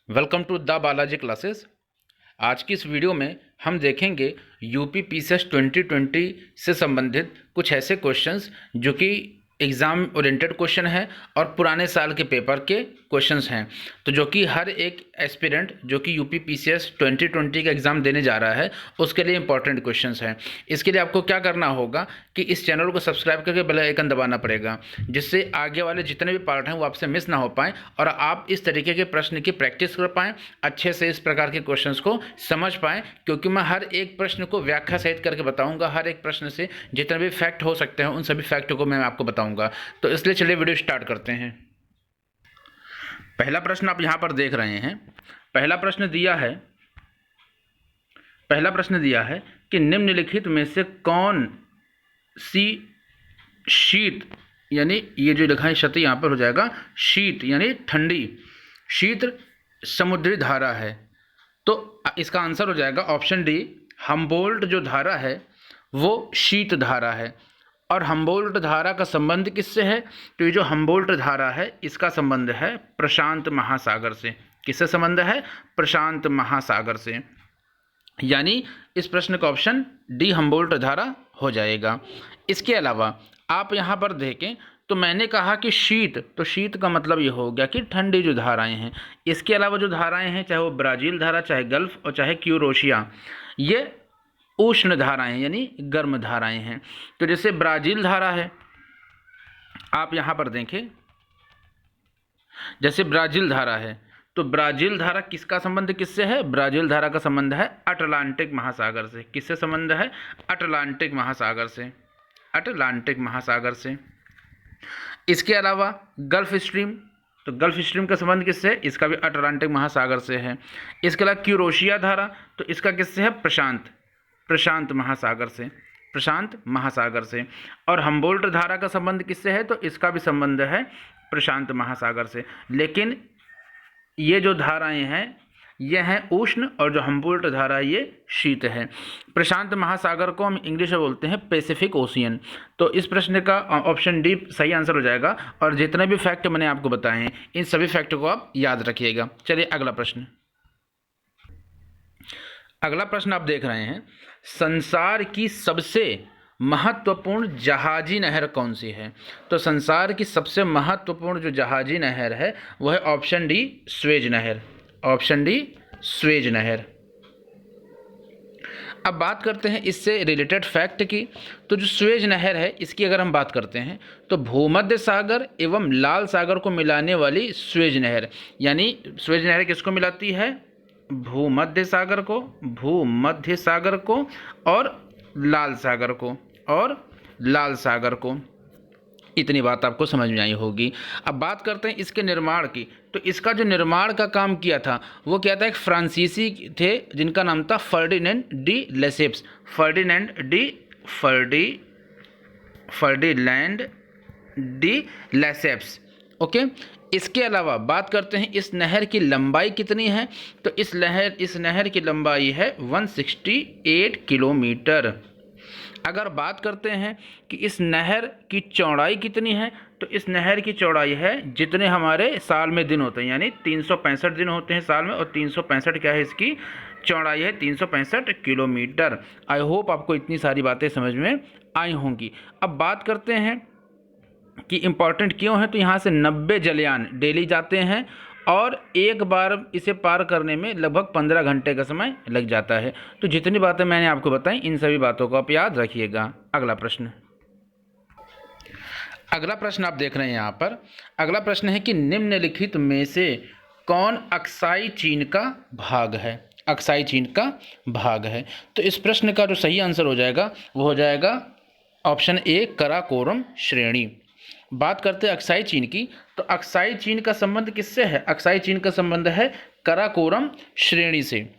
Welcome to the Balaji classes. आज की इस वीडियो में हम देखेंगे यूपी पीसीएस 2020 से संबंधित कुछ ऐसे क्वेश्चंस जो कि एग्ज़ाम ओरिएंटेड क्वेश्चन है और पुराने साल के पेपर के क्वेश्चंस हैं। तो जो कि हर एक एस्पिरेंट जो कि यूपी पीसीएस 2020 का एग्ज़ाम देने जा रहा है उसके लिए इंपॉर्टेंट क्वेश्चंस हैं। इसके लिए आपको क्या करना होगा कि इस चैनल को सब्सक्राइब करके बेल आइकन दबाना पड़ेगा, जिससे आगे वाले जितने भी पार्ट हैं वो आपसे मिस ना हो पाएँ और आप इस तरीके के प्रश्न की प्रैक्टिस कर पाएँ, अच्छे से इस प्रकार के क्वेश्चंस को समझ पाएँ। क्योंकि मैं हर एक प्रश्न को व्याख्या सहित करके बताऊंगा, हर एक प्रश्न से जितने भी फैक्ट हो सकते हैं उन सभी फैक्ट को मैं आपको बताऊंगा। तो इसलिए चलिए वीडियो स्टार्ट करते हैं। पहला प्रश्न आप यहाँ पर देख रहे हैं। पहला प्रश्न दिया है कि निम्नलिखित में से कौन सी शीत, यानी ये जो लिखा है क्षति यहाँ पर हो जाएगा शीत यानी ठंडी, शीत समुद्री धारा है। तो इसका आंसर हो जाएगा ऑप्शन डी, हम्बोल्ट जो धारा है वो शीत धारा है। और हम्बोल्ट धारा का संबंध किससे है? तो ये जो हम्बोल्ट धारा है इसका संबंध है प्रशांत महासागर से। किससे संबंध है? प्रशांत महासागर से। यानी इस प्रश्न का ऑप्शन डी हम्बोल्ट धारा हो जाएगा। इसके अलावा आप यहाँ पर देखें तो मैंने कहा कि शीत, तो शीत का मतलब ये हो गया कि ठंडी जो धाराएं हैं। इसके अलावा जो धाराएं हैं, चाहे वो ब्राज़ील धारा, चाहे गल्फ और चाहे क्यूरोशिया, ये उष्ण धाराएं यानी गर्म धाराएं हैं। तो जैसे ब्राज़ील धारा है, आप यहाँ पर देखें, जैसे ब्राज़ील धारा है तो ब्राज़ील धारा किसका संबंध किससे है? ब्राज़ील धारा का संबंध है अटलांटिक महासागर से। किससे संबंध है? अटलांटिक महासागर से। अटलांटिक महासागर से। इसके अलावा गल्फ स्ट्रीम, तो गल्फ स्ट्रीम का संबंध किससे है? इसका भी अटलांटिक महासागर से है। इसके अलावा क्यूरोशिया धारा, तो इसका किससे है? प्रशांत महासागर से। प्रशांत महासागर से। और हम्बोल्ट धारा का संबंध किससे है? तो इसका भी संबंध है प्रशांत महासागर से। लेकिन ये जो धाराएं हैं ये हैं उष्ण और जो हम्बोल्ट धारा है ये शीत है। प्रशांत महासागर को हम इंग्लिश में बोलते हैं पैसिफिक ओशियन। तो इस प्रश्न का ऑप्शन डी सही आंसर हो जाएगा। और जितने भी फैक्ट मैंने आपको बताए हैं इन सभी फैक्ट को आप याद रखिएगा। चलिए अगला प्रश्न। अगला प्रश्न आप देख रहे हैं, संसार की सबसे महत्वपूर्ण जहाजी नहर कौन सी है? तो संसार की सबसे महत्वपूर्ण जो जहाजी नहर है वह है ऑप्शन डी स्वेज नहर। ऑप्शन डी स्वेज नहर। अब बात करते हैं इससे रिलेटेड फैक्ट की। तो जो स्वेज नहर है इसकी अगर हम बात करते हैं तो भूमध्य सागर एवं लाल सागर को मिलाने वाली स्वेज नहर, यानी स्वेज नहर किसको मिलाती है? भूमध्य सागर को और लाल सागर को। इतनी बात आपको समझ में आई होगी। अब बात करते हैं इसके निर्माण की। तो इसका जो निर्माण का काम किया था वो क्या था? एक फ्रांसीसी थे जिनका नाम था Ferdinand de Lesseps. Ferdinand de Lesseps. Okay. इसके अलावा बात करते हैं इस नहर की लंबाई कितनी है? तो इस नहर की लंबाई है 168 किलोमीटर। अगर बात करते हैं कि इस नहर की चौड़ाई कितनी है, तो इस नहर की चौड़ाई है जितने हमारे साल में दिन होते हैं, यानी 365 दिन होते हैं साल में, और 365 क्या है इसकी चौड़ाई है? 365 किलोमीटर। आई होप आपको इतनी सारी बातें समझ में आई होंगी। अब बात करते हैं कि इम्पॉर्टेंट क्यों है। तो यहाँ से 90 जलयान डेली जाते हैं और एक बार इसे पार करने में लगभग 15 घंटे का समय लग जाता है। तो जितनी बातें मैंने आपको बताई इन सभी बातों को आप याद रखिएगा। अगला प्रश्न आप देख रहे हैं यहाँ पर। अगला प्रश्न है कि निम्नलिखित में से कौन अक्साई चीन का भाग है? अक्साई चीन का भाग है। तो इस प्रश्न का जो सही आंसर हो जाएगा वो हो जाएगा ऑप्शन ए कराकोरम श्रेणी। बात करते हैं अक्साई चीन की। तो अक्साई चीन का संबंध किससे है? अक्साई चीन का संबंध है कराकोरम श्रेणी से।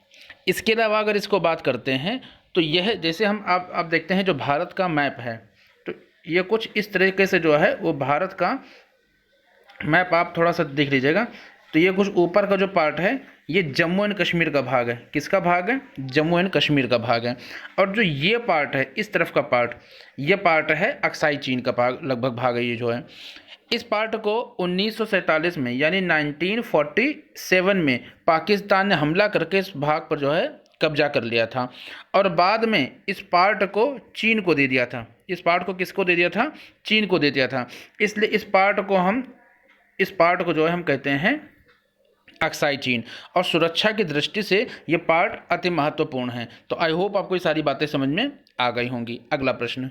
इसके अलावा अगर इसको बात करते हैं तो यह जैसे हम आप देखते हैं जो भारत का मैप है, तो ये कुछ इस तरीके से जो है वो भारत का मैप आप थोड़ा सा देख लीजिएगा। तो ये कुछ ऊपर का जो पार्ट है ये जम्मू एंड कश्मीर का भाग है। किसका भाग है? जम्मू एंड कश्मीर का भाग है। और जो ये पार्ट है इस तरफ का पार्ट, ये पार्ट है अक्साई चीन का भाग, लगभग भाग है ये जो है। इस पार्ट को 1947 में यानी 1947 में पाकिस्तान ने हमला करके इस भाग पर जो है कब्जा कर लिया था और बाद में इस पार्ट को चीन को दे दिया था। इस पार्ट को किसको दे दिया था? चीन को दे दिया था। इसलिए इस पार्ट को जो है हम कहते हैं अक्साई चीन, और सुरक्षा की दृष्टि से ये पार्ट अति महत्वपूर्ण है। तो आई होप आपको ये सारी बातें समझ में आ गई होंगी। अगला प्रश्न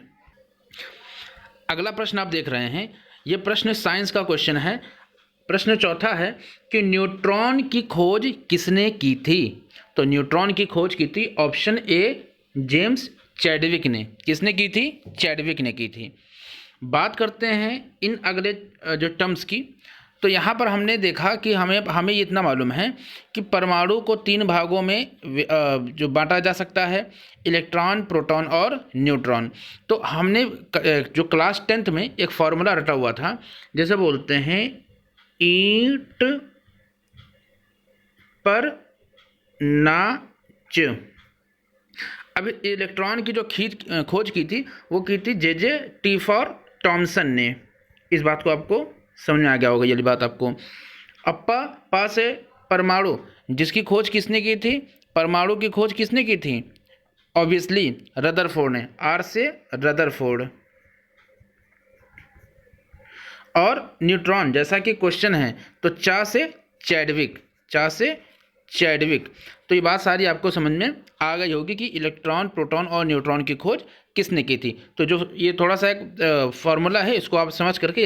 आप देख रहे हैं, ये प्रश्न साइंस का क्वेश्चन है। प्रश्न चौथा है कि न्यूट्रॉन की खोज किसने की थी? तो न्यूट्रॉन की खोज की थी ऑप्शन ए जेम्स चैडविक ने। किसने की थी? चैडविक ने की थी। बात करते हैं इन अगले जो टर्म्स की। तो यहाँ पर हमने देखा कि हमें इतना मालूम है कि परमाणु को 3 भागों में जो बांटा जा सकता है, इलेक्ट्रॉन, प्रोटॉन और न्यूट्रॉन। तो हमने जो क्लास 10th में एक फॉर्मूला रटा हुआ था, जैसे बोलते हैं ईंट पर नाच। अब इलेक्ट्रॉन की जो खोज की थी वो की थी जे टी फॉर टॉमसन ने। इस बात को आपको समझ में आ गया होगा, ये बात आपको। अप्पा पा से परमाणु, जिसकी खोज किसने की थी? परमाणु की खोज किसने की थी? ऑब्वियसली रदरफोर्ड ने। आर से रदरफोर्ड। और न्यूट्रॉन जैसा कि क्वेश्चन है तो चा से चैडविक। तो ये बात सारी आपको समझ में आ गई होगी कि इलेक्ट्रॉन, प्रोटॉन और न्यूट्रॉन की खोज किसने की थी। तो जो ये थोड़ा सा एक फॉर्मूला है, इसको आप समझ करके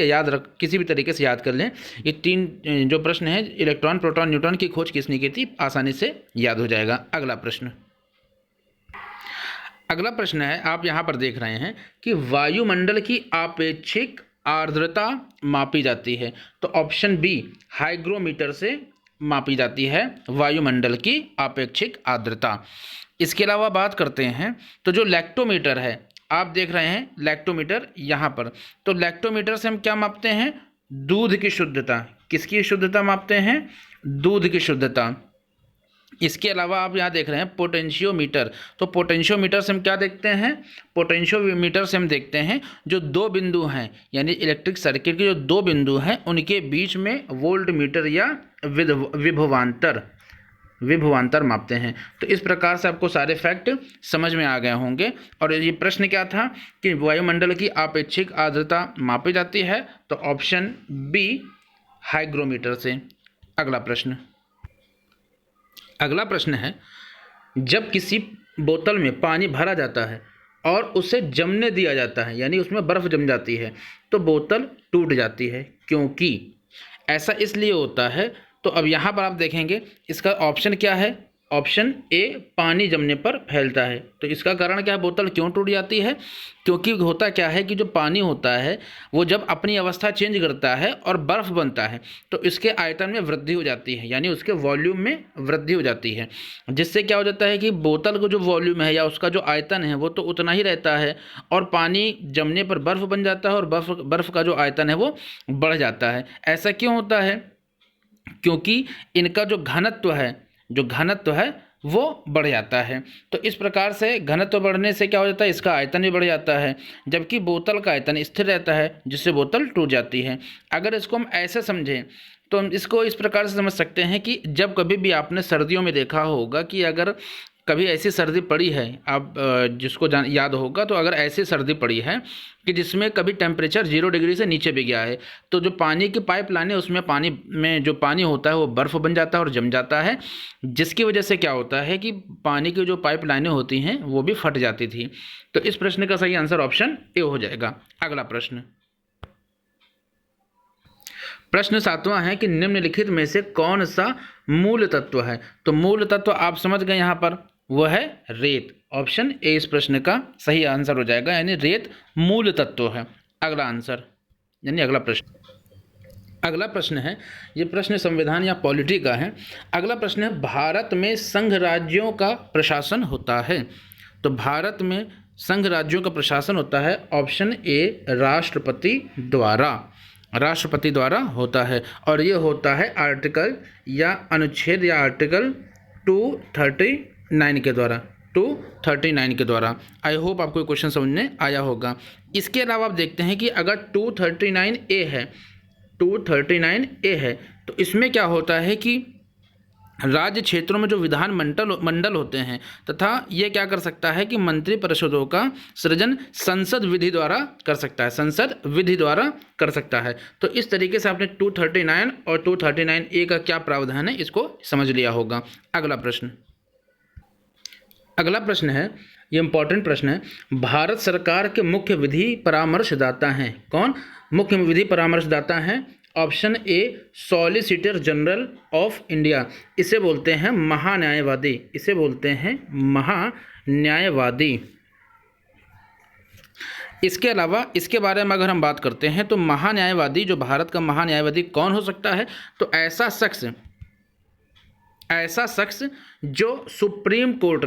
किसी भी तरीके से याद कर लें। ये 3 जो प्रश्न है, इलेक्ट्रॉन, प्रोटॉन, न्यूट्रॉन की खोज किसने की थी, आसानी से याद हो जाएगा। अगला प्रश्न है, आप यहाँ पर देख रहे हैं कि वायुमंडल की आपेक्षिक आर्द्रता मापी जाती है। तो ऑप्शन बी हाइग्रोमीटर से मापी जाती है वायुमंडल की आपेक्षिक आर्द्रता। इसके अलावा बात करते हैं तो जो लैक्टोमीटर है, आप देख रहे हैं लैक्टोमीटर यहाँ पर। तो लैक्टोमीटर से हम क्या मापते हैं? दूध की शुद्धता। किसकी शुद्धता मापते हैं? दूध की शुद्धता। इसके अलावा आप यहाँ देख रहे हैं पोटेंशियोमीटर। तो पोटेंशियोमीटर से हम क्या देखते हैं? पोटेंशियोमीटर से हम देखते हैं जो 2 बिंदु हैं, यानी इलेक्ट्रिक सर्किट के जो 2 बिंदु हैं उनके बीच में वोल्ट मीटर या विभवांतर मापते हैं। तो इस प्रकार से आपको सारे फैक्ट समझ में आ गए होंगे। और ये प्रश्न क्या था कि वायुमंडल की आपेक्षिक आर्द्रता मापी जाती है, तो ऑप्शन बी हाइग्रोमीटर से। अगला प्रश्न है, जब किसी बोतल में पानी भरा जाता है और उसे जमने दिया जाता है, यानी उसमें बर्फ़ जम जाती है, तो बोतल टूट जाती है। क्योंकि ऐसा इसलिए होता है। तो अब यहाँ पर आप देखेंगे इसका ऑप्शन क्या है? ऑप्शन ए पानी जमने पर फैलता है। तो इसका कारण क्या है? बोतल क्यों टूट जाती है? क्योंकि होता क्या है कि जो पानी होता है वो जब अपनी अवस्था चेंज करता है और बर्फ़ बनता है तो इसके आयतन में वृद्धि हो जाती है, यानी उसके वॉल्यूम में वृद्धि हो जाती है, जिससे क्या हो जाता है कि बोतल को जो वॉल्यूम है या उसका जो आयतन है वो तो उतना ही रहता है, और पानी जमने पर बर्फ़ बन जाता है और बर्फ़ का जो आयतन है वो बढ़ जाता है। ऐसा क्यों होता है? क्योंकि इनका जो घनत्व है वो बढ़ जाता है। तो इस प्रकार से घनत्व बढ़ने से क्या हो जाता है? इसका आयतन भी बढ़ जाता है, जबकि बोतल का आयतन स्थिर रहता है, जिससे बोतल टूट जाती है। अगर इसको हम ऐसे समझें तो हम इसको इस प्रकार से समझ सकते हैं कि जब कभी भी आपने सर्दियों में देखा होगा कि अगर कभी ऐसी सर्दी पड़ी है, आप जिसको याद होगा, तो अगर ऐसी सर्दी पड़ी है कि जिसमें कभी टेम्परेचर 0 डिग्री से नीचे भी गया है, तो जो पानी की पाइप लाइन है उसमें पानी में जो पानी होता है वो बर्फ़ बन जाता है और जम जाता है, जिसकी वजह से क्या होता है कि पानी की जो पाइप लाइनें होती हैं वो भी फट जाती थी। तो इस प्रश्न का सही आंसर ऑप्शन ए हो जाएगा। अगला प्रश्न 7वां है कि निम्नलिखित में से कौन सा मूल तत्व है? तो मूल तत्व आप समझ गए, यहाँ पर वो है रेत। ऑप्शन ए इस प्रश्न का सही आंसर हो जाएगा, यानी रेत मूल तत्व है। अगला प्रश्न है, ये प्रश्न संविधान या पॉलिटी का है। अगला प्रश्न है, भारत में संघ राज्यों का प्रशासन होता है। तो भारत में संघ राज्यों का प्रशासन होता है, ऑप्शन ए राष्ट्रपति द्वारा होता है, और ये होता है आर्टिकल या अनुच्छेद या आर्टिकल 239 के द्वारा। आई होप आपको क्वेश्चन समझ में आया होगा। इसके अलावा आप देखते हैं कि अगर 239A है 239A है। तो इसमें क्या होता है कि राज्य क्षेत्रों में जो विधान मंडल होते हैं तथा ये क्या कर सकता है कि मंत्रि परिषदों का सृजन संसद विधि द्वारा कर सकता है, संसद विधि द्वारा कर सकता है। तो इस तरीके से आपने 239 और 239A का क्या प्रावधान है इसको समझ लिया होगा। अगला प्रश्न है, ये इंपॉर्टेंट प्रश्न है। भारत सरकार के मुख्य विधि परामर्शदाता हैं कौन? मुख्य विधि परामर्शदाता हैं option A solicitor general of India, इसे बोलते हैं महान्यायवादी, इसे बोलते हैं महान्यायवादी। इसके अलावा इसके बारे में अगर हम बात करते हैं तो महान्यायवादी, जो भारत का महान्यायवादी कौन हो सकता है? तो ऐसा शख्स जो सुप्रीम कोर्ट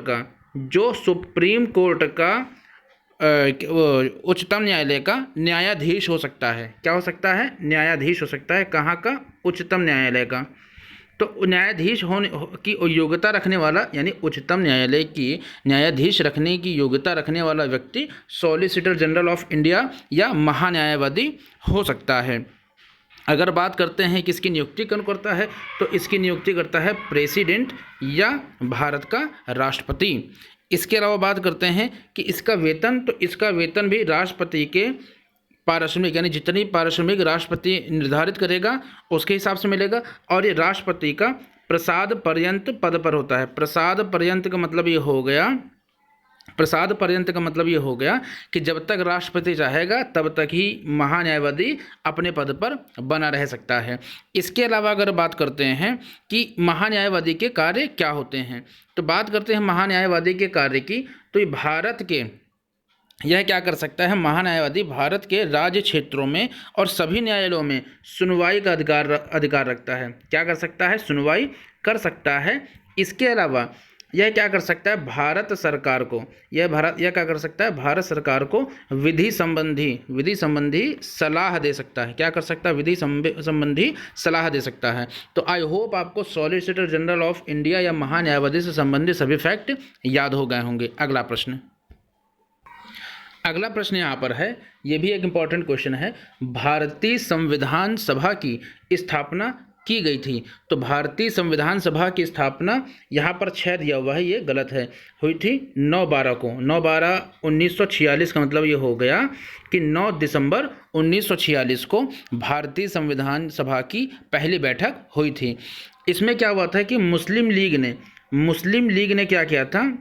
का उच्चतम न्यायालय का न्यायाधीश हो सकता है। क्या हो सकता है? न्यायाधीश हो सकता है। कहाँ का? उच्चतम न्यायालय का। तो न्यायाधीश होने की योग्यता रखने वाला, यानी उच्चतम न्यायालय की न्यायाधीश रखने की योग्यता रखने वाला व्यक्ति सॉलिसिटर जनरल ऑफ इंडिया या महान्यायवादी हो सकता है। अगर बात करते हैं कि इसकी नियुक्ति कौन करता है, तो इसकी नियुक्ति करता है प्रेसिडेंट या भारत का राष्ट्रपति। इसके अलावा बात करते हैं कि इसका वेतन, तो इसका वेतन भी राष्ट्रपति के पारिश्रमिक, यानी जितनी पारिश्रमिक राष्ट्रपति निर्धारित करेगा उसके हिसाब से मिलेगा। और ये राष्ट्रपति का प्रसाद पर्यंत पद पर होता है। प्रसाद पर्यंत का मतलब ये हो गया कि जब तक राष्ट्रपति चाहेगा तब तक ही महान्यायवादी अपने पद पर बना रह सकता है। इसके अलावा अगर बात करते हैं कि महान्यायवादी के कार्य क्या होते हैं, तो बात करते हैं महान्यायवादी के कार्य की, तो यह क्या कर सकता है? महान्यायवादी भारत के राज्य क्षेत्रों में और सभी न्यायालयों में सुनवाई का अधिकार रखता है। क्या कर सकता है? सुनवाई कर सकता है। इसके अलावा यह क्या कर सकता है? भारत सरकार को विधि संबंधी सलाह दे सकता है। क्या कर सकता है? विधि संबंधी सलाह दे सकता है। तो आई होप आपको सॉलिसिटर जनरल ऑफ इंडिया या महान्यायवादी से संबंधित सभी फैक्ट याद हो गए होंगे। अगला प्रश्न यहाँ पर है, ये भी एक इम्पॉर्टेंट क्वेश्चन है। भारतीय संविधान सभा की स्थापना की गई थी। तो भारतीय संविधान सभा की स्थापना यहाँ पर 6 दिया हुआ है, ये गलत है। हुई थी 9/12 को। 9/12/1946 का मतलब ये हो गया कि 9 दिसंबर 1946 को भारतीय संविधान सभा की पहली बैठक हुई थी। इसमें क्या हुआ था कि मुस्लिम लीग ने क्या किया था?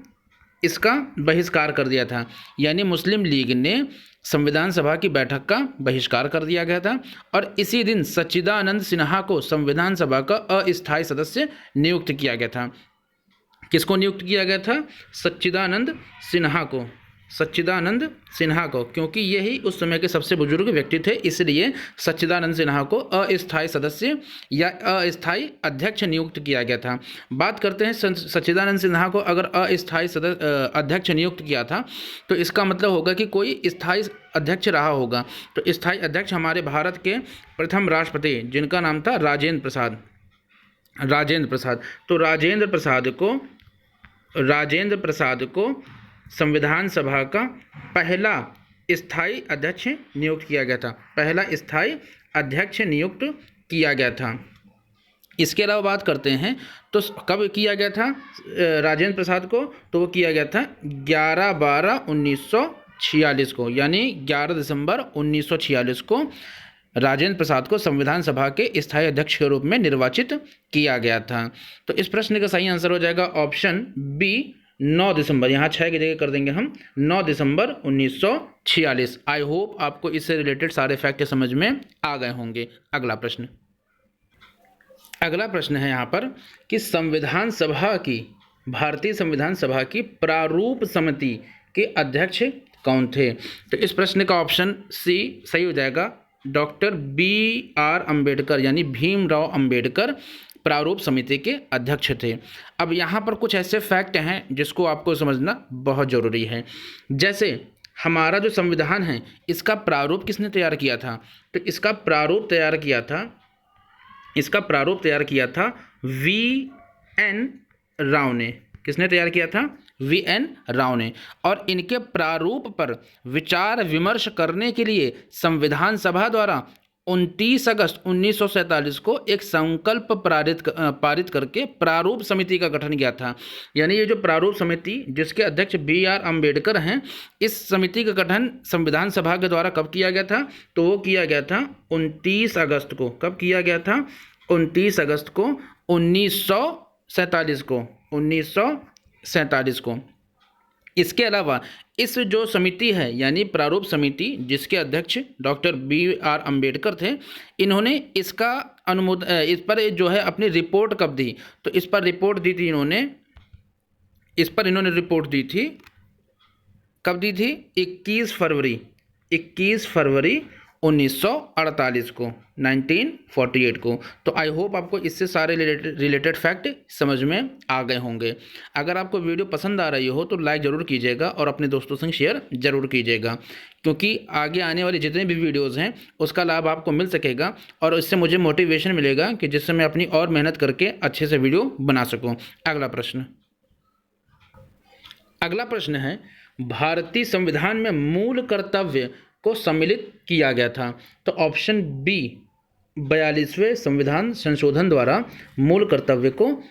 इसका बहिष्कार कर दिया था। यानी मुस्लिम लीग ने संविधान सभा की बैठक का बहिष्कार कर दिया गया था। और इसी दिन सच्चिदानंद सिन्हा को संविधान सभा का अस्थायी सदस्य नियुक्त किया गया था। किसको नियुक्त किया गया था? सच्चिदानंद सिन्हा को, क्योंकि यही उस समय के सबसे बुजुर्ग व्यक्ति थे, इसलिए सच्चिदानंद सिन्हा को अस्थायी सदस्य या अस्थायी अध्यक्ष नियुक्त किया गया था। बात करते हैं सच्चिदानंद सिन्हा को अगर अस्थायी अध्यक्ष नियुक्त किया था तो इसका मतलब होगा कि कोई स्थायी अध्यक्ष रहा होगा। तो स्थायी अध्यक्ष हमारे भारत के प्रथम राष्ट्रपति, जिनका नाम था राजेंद्र प्रसाद। तो राजेंद्र प्रसाद को संविधान सभा का पहला स्थायी अध्यक्ष नियुक्त किया गया था। इसके अलावा बात करते हैं तो कब किया गया था राजेंद्र प्रसाद को? तो वो किया गया था 11/12/1946 को, यानी 11 दिसंबर 1946 को राजेंद्र प्रसाद को संविधान सभा के स्थायी अध्यक्ष के रूप में निर्वाचित किया गया था। तो इस प्रश्न का सही आंसर हो जाएगा ऑप्शन बी, 9 दिसंबर। यहाँ 6 की जगह कर देंगे हम 9 दिसंबर 1946। आई होप आपको इससे रिलेटेड सारे फैक्ट समझ में आ गए होंगे। अगला प्रश्न है यहाँ पर कि भारतीय संविधान सभा की प्रारूप समिति के अध्यक्ष कौन थे? तो इस प्रश्न का ऑप्शन सी सही हो जाएगा। डॉक्टर BR अम्बेडकर, यानी भीमराव अम्बेडकर प्रारूप समिति के अध्यक्ष थे। अब यहाँ पर कुछ ऐसे फैक्ट हैं जिसको आपको समझना बहुत ज़रूरी है। जैसे हमारा जो संविधान है इसका प्रारूप किसने तैयार किया था? तो इसका प्रारूप तैयार किया था VN राव ने। किसने तैयार किया था? VN राव ने। और इनके प्रारूप पर विचार विमर्श करने के लिए संविधान सभा द्वारा 29 अगस्त 1947 को एक संकल्प पारित करके प्रारूप समिति का गठन किया था। यानी ये जो प्रारूप समिति जिसके अध्यक्ष BR अम्बेडकर हैं, इस समिति का गठन संविधान सभा के द्वारा कब किया गया था? तो वो किया गया था 29 अगस्त को। कब किया गया था? 29 अगस्त को 1947 को 1947 को। इसके अलावा इस जो समिति है यानी प्रारूप समिति जिसके अध्यक्ष डॉक्टर BR अम्बेडकर थे, इन्होंने इसका अनुमोदन इस पर जो है अपनी रिपोर्ट कब दी? तो इस पर रिपोर्ट दी थी इन्होंने रिपोर्ट दी थी। कब दी थी? 21 फरवरी 1948 को 1948 को। तो आई होप आपको इससे सारे रिलेटेड फैक्ट समझ में आ गए होंगे। अगर आपको वीडियो पसंद आ रही हो तो लाइक ज़रूर कीजिएगा और अपने दोस्तों से शेयर ज़रूर कीजिएगा, क्योंकि आगे आने वाली जितने भी वीडियोज़ हैं उसका लाभ आपको मिल सकेगा और इससे मुझे मोटिवेशन मिलेगा कि जिससे मैं अपनी और मेहनत करके अच्छे से वीडियो बना सकूँ। अगला प्रश्न है, भारतीय संविधान में मूल कर्तव्य को सम्मिलित किया गया था। तो ऑप्शन बी 42वें संविधान संशोधन द्वारा मूल कर्तव्य को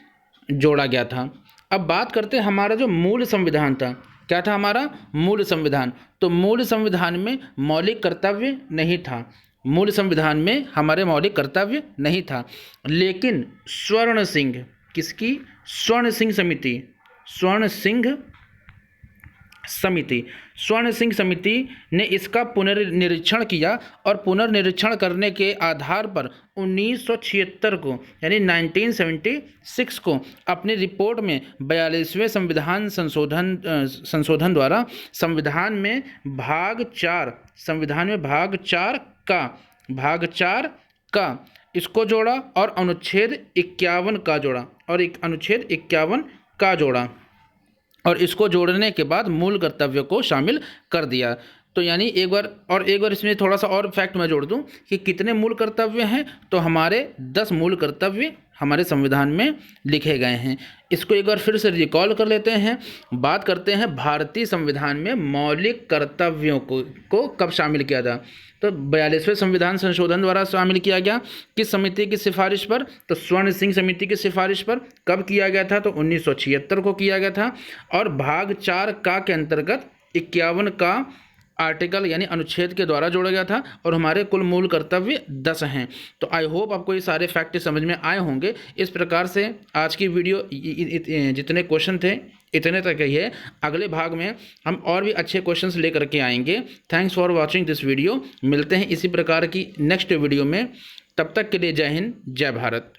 जोड़ा गया था। अब बात करते हैं हमारा जो मूल संविधान था, क्या था हमारा मूल संविधान? तो मूल संविधान में मौलिक कर्तव्य नहीं था। मूल संविधान में हमारे मौलिक कर्तव्य नहीं था, लेकिन स्वर्ण सिंह किसकी? स्वर्ण सिंह समिति ने इसका पुनर्निरीक्षण किया और पुनर्निरीक्षण करने के आधार पर 1976 को यानी 1976 को अपनी रिपोर्ट में 42वें संविधान संशोधन द्वारा संविधान में भाग 4 का इसको जोड़ा और अनुच्छेद 51 का जोड़ा और इसको जोड़ने के बाद मूल कर्तव्य को शामिल कर दिया। तो यानी एक बार इसमें थोड़ा सा और फैक्ट मैं जोड़ दूं कि कितने मूल कर्तव्य हैं। तो हमारे 10 मूल कर्तव्य हमारे संविधान में लिखे गए हैं। इसको एक बार फिर से रिकॉल कर लेते हैं। बात करते हैं भारतीय संविधान में मौलिक कर्तव्यों को कब शामिल किया था? तो 42वें संविधान संशोधन द्वारा शामिल किया गया। किस समिति की सिफारिश पर? तो स्वर्ण सिंह समिति की सिफारिश पर। कब किया गया था? तो 1976 को किया गया था। और भाग 4 का के अंतर्गत 51 का आर्टिकल यानी अनुच्छेद के द्वारा जोड़ा गया था और हमारे कुल मूल कर्तव्य 10 हैं। तो आई होप आपको ये सारे फैक्ट समझ में आए होंगे। इस प्रकार से आज की वीडियो जितने क्वेश्चन थे इतने तक ही है। अगले भाग में हम और भी अच्छे क्वेश्चंस लेकर के आएंगे। Thanks for watching this video. मिलते हैं इसी प्रकार की नेक्स्ट वीडियो में। तब तक के लिए जय हिंद, जय भारत।